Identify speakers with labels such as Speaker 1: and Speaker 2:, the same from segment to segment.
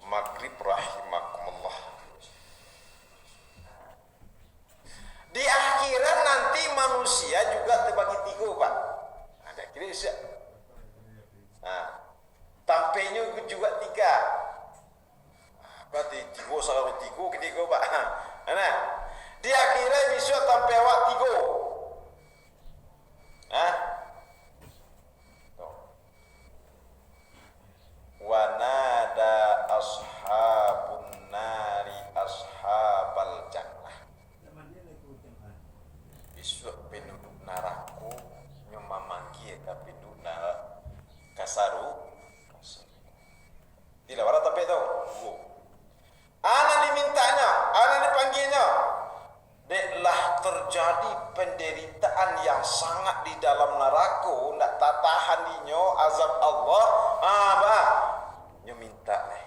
Speaker 1: maghrib rahimakumullah. Di akhirat nanti manusia juga terbagi tiga, Pak. Ada kira bisa. Tampainya juga tiga. Berarti tiga salah tiga ketiga, Pak. Nah, di akhirat bisa tampai awak tiga. Wa nada ashabun nari ashabal jannah. Besok penduduk neraka nyumamangi ka penduduk kasaru. Tidak ada tapi tahu. Ana dimintanya, ana dipanggilnya. Deklah terjadi penderitaan yang sangat di dalam neraka, nak tak tahan dinyo azab Allah. Bah, nyo minta nih.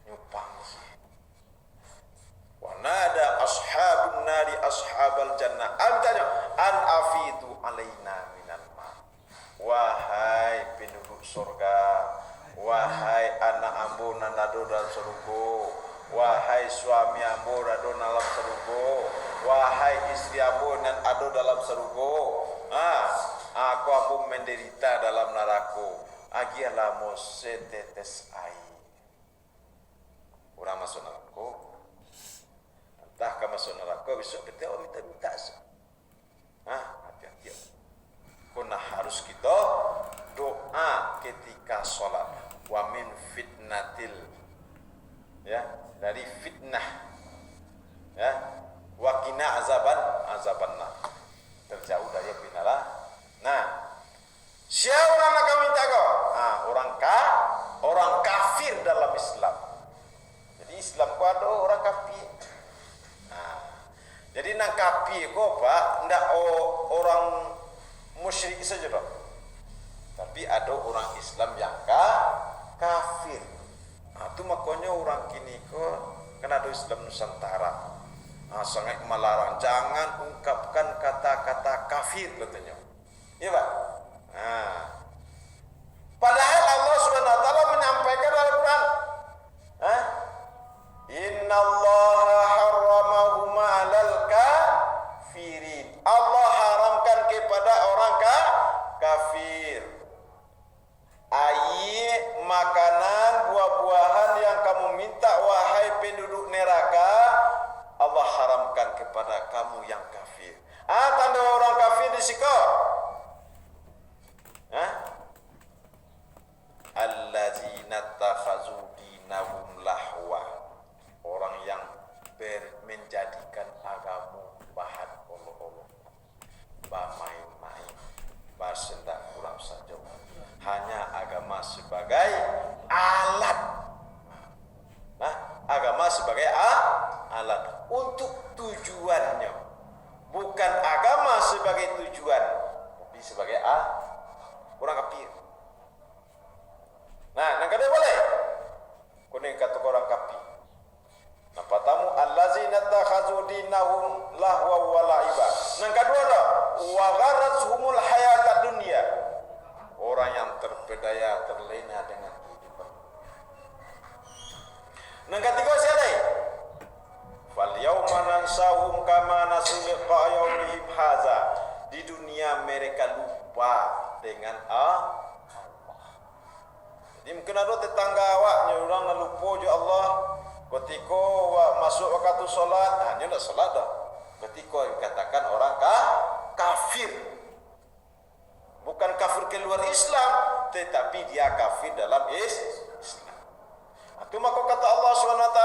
Speaker 1: Nyo panggil. Wa nada ashabun nari ashabal jannah. Amtanya an afidu alaina minan ma. Wahai penduduk surga, wahai anak ambo nan ada dalam surga, wahai suami ambo ada dalam surga, wahai istri ambo nan ada dalam surga. Aku ambo menderita dalam neraka. Agialah mo setetes air. Orang masuk neraka. Entah ke masuk neraka besok kita minta. Hati-hati. Karena harus kita doa ketika sholat. Wa min fitnatil, ya, dari fitnah, ya, wa qina azabannar, terjauh dari api neraka. Nah, siapa orang nak minta kau? Orang kafir dalam Islam. Jadi Islam kau ada orang kafir. Jadi nak kafir kau Pak, ndak orang musyrik saja dong. Tapi ada orang Islam yang kafir. Itu makanya orang kini kan ada Islam Nusantara. Sangat melarang, jangan ungkapkan kata-kata kafir katanya. Iya Pak. Padahal Allah Subhanahu wa taala menyampaikan dalam Quran, Innallaha harramahuma 'alal kafirin. Allah haramkan kepada orang kafir. Makanan buah-buahan yang kamu minta wahai penduduk neraka, Allah haramkan kepada kamu yang kafir. Tanda orang kafir di siko. Allazina takhazu dinahum lahwa. Orang yang menjadikan agama bahan olok-olok, main-main, bersendak kurang saja. Hanya agama sebagai alat. Agama sebagai alat untuk tujuannya. Bukan agama sebagai tujuan, tapi sebagai orang kafir. Nah, kada boleh. Kuning kata orang kafir. Patamu allazina takhazu dinahum lahwa wa la'iba. Nang kedua dah, wa gharratuhumul hayatad dunya. Orang yang terpedaya, terlena dengan kehidupan. Nang ketiga siapa? Fal yauma nansahum kama nasu liqa yaumihim hadza. Di dunia mereka lupa dengan Allah. Jadi mungkin ada tetangga awaknya orang lupa je Allah. Ketika masuk waktu solat, hanya nak solat dah. Ketika dikatakan orang kafir. Bukan kafir keluar Islam, tetapi dia kafir dalam Islam. Itu maka kata Allah SWT,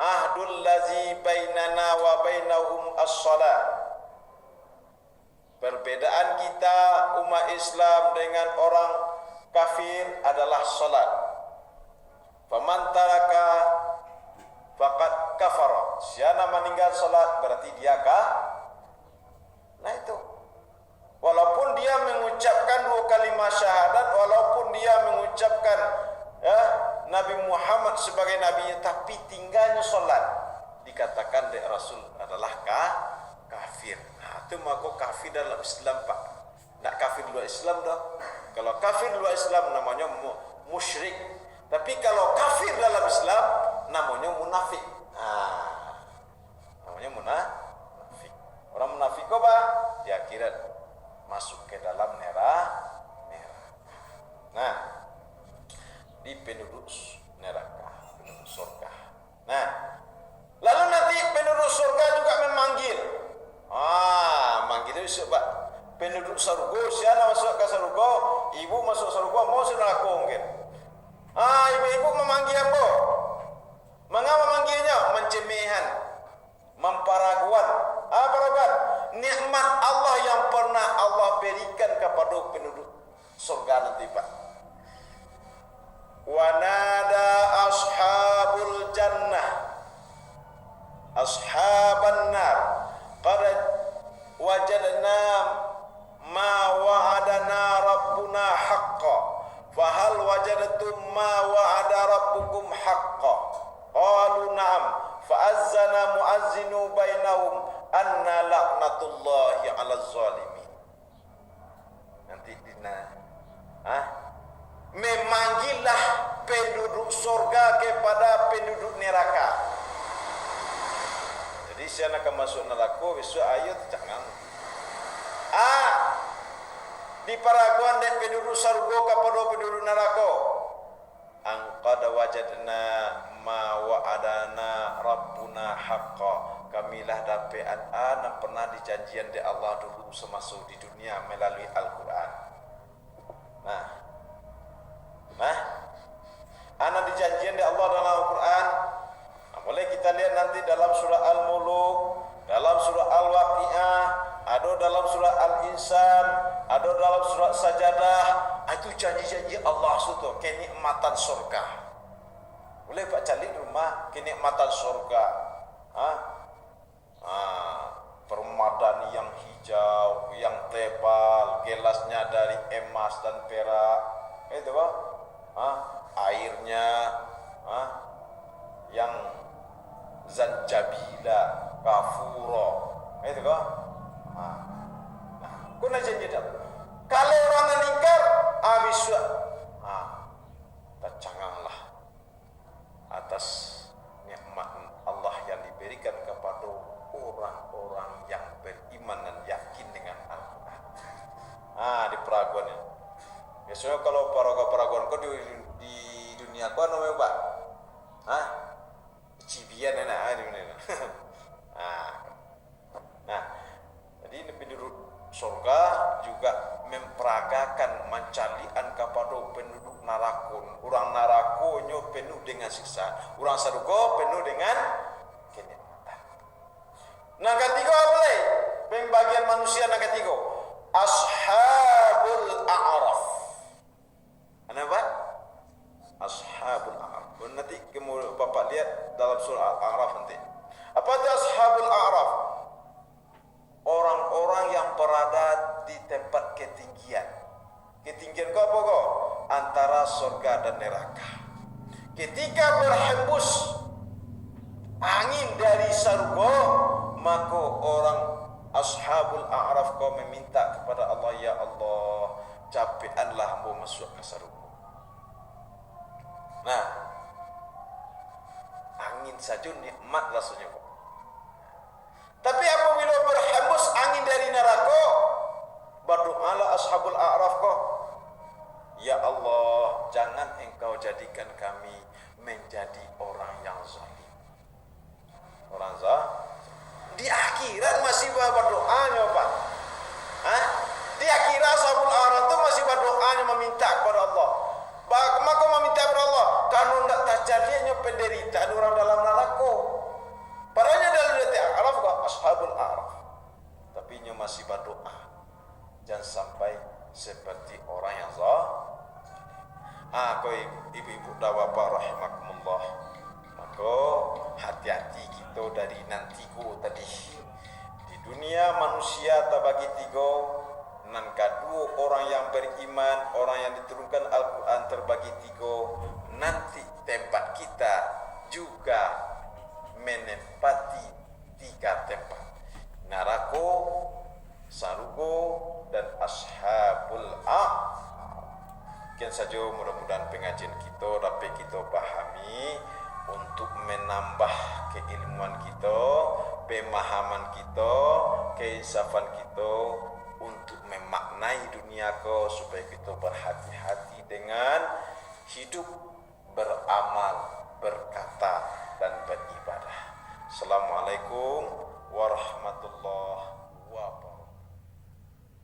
Speaker 1: Ahdul ladzi bainana wa bainahum as-salat. Perbedaan kita umat Islam dengan orang kafir adalah salat. Faman taraka faqad kafara. Siapa meninggal salat berarti dia Nah itu. Walaupun dia mengucapkan 2 kalimat syahadat, walaupun dia mengucapkan Nabi Muhammad sebagai nabinya, tapi tinggalnya solat, dikatakan oleh Rasul adalah kafir. Itu maka kafir dalam Islam Pak. Tak kafir luar Islam dah. Kalau kafir luar Islam namanya musyrik. Tapi kalau kafir dalam Islam namanya munafik. Namanya munafik. Orang munafik apa? Di akhirat masuk ke dalam neraka. Nah, di penduduk neraka, penduduk surga. Nah, lalu nanti penduduk surga juga memanggil. Manggilnya sebab penduduk surga, siapa masuk ke surga, ibu masuk surga, mau saudara aku mungkin. Ibu-ibu memanggil apa? Mengapa manggilnya? Mencemehan, memparaguan. Paraguan? Nikmat Allah yang pernah Allah berikan kepada penduduk surga nanti, Pak. Wanada ashabul jannah ashaban nar qad wajadna ma wa'adana rabbuna haqqan fahal wajadtum ma wa'ada rabbukum haqqan qalu na'am fa'azzana mu'azzinu bainahum anna la'natullahi 'alaz zalimin. Nanti dina memanggillah penduduk surga kepada penduduk neraka. Jadi siapa akan masuk neraka besok ayat jangan. Di paraguan dek penduduk surga kepada penduduk neraka. Angqad wajadna ma wa'adana rabbuna haqqa. Kamilah dapat yang pernah dijanjian di Allah dulu semasa di dunia melalui Al-Quran. Anak dijanjian di Allah dalam Al-Quran. Boleh kita lihat nanti dalam surah Al-Muluk, dalam surah Al-Waqi'ah, ada dalam surah Al-Insan, ada dalam surah Sajadah. Itu janji-janji Allah suatu kenikmatan surga. Boleh Pak cari rumah kenikmatan surga. Permadani yang hijau, yang tebal, gelasnya dari emas dan perak. Itu Pak. Airnya yang zanjabila, kafuro. Itu Pak. Kuna janji dah. Kalau orang meningkar, bisa. Tercanganglah atas nikmat Allah yang diberikan kepada orang-orang yang beriman dan yakin dengan Al-Quran. Di peraguan ini. Biasanya kalau peraguan kau di dunia kau namanya Pak? Cibian enak di mana? Jadi ini penduduk surga juga memperagakan mencalian kepada penduduk narakun. Orang narakunnya penuh dengan siksa, orang surga penuh dengan kenikmatan. Nah ketiga apa lagi? Pembagian manusia yang ketiga, ashabul a'raf. Kenapa? Ashabul a'raf. Nanti kemudian Bapak lihat dalam surah Al-A'raf nanti. Apa itu ashabul a'raf? Orang-orang yang berada di tempat ketinggian. Ketinggian kau apa kau? Antara surga dan neraka. Ketika berhembus angin dari surga, maka orang ashabul a'raf kau meminta kepada Allah, ya Allah, capeanlah hamba masuk ke surga. Nah, angin saja nikmat rasanya kok. Tapi apabila berhembus angin dari neraka, berdoalah ashabul a'raf kok, ya Allah, jangan engkau jadikan kami menjadi orang yang zalim. Orang zalim di akhirat masih berdoanya Pak. Di akhirat ashabul a'raf itu masih berdoanya meminta kepada Allah. Maka meminta kepada Allah, kalau tidak terjadinya penderitaan orang dalam neraka. Padahal dalam detik Araf kok ashabul a'raf. Tapi nya masih berdoa. Jangan sampai seperti orang yang kau ibu-ibu dan bapak rahimakumullah. Maka hati-hati kita dari nantiku tadi. Di dunia manusia terbagi tiga. Nan kedua orang yang beriman, orang yang diturunkan Al-Quran terbagi tiga. Nanti tempat kita juga menempati tiga tempat: neraka, surga, dan ashabul a'raf. Mungkin saja mudah-mudahan pengajian kita dapat kita pahami untuk menambah keilmuan kita, pemahaman kita, keinsafan kita untuk memaknai dunia ko supaya kita berhati-hati dengan hidup, beramal, berkata dan beribadah. Assalamualaikum warahmatullahi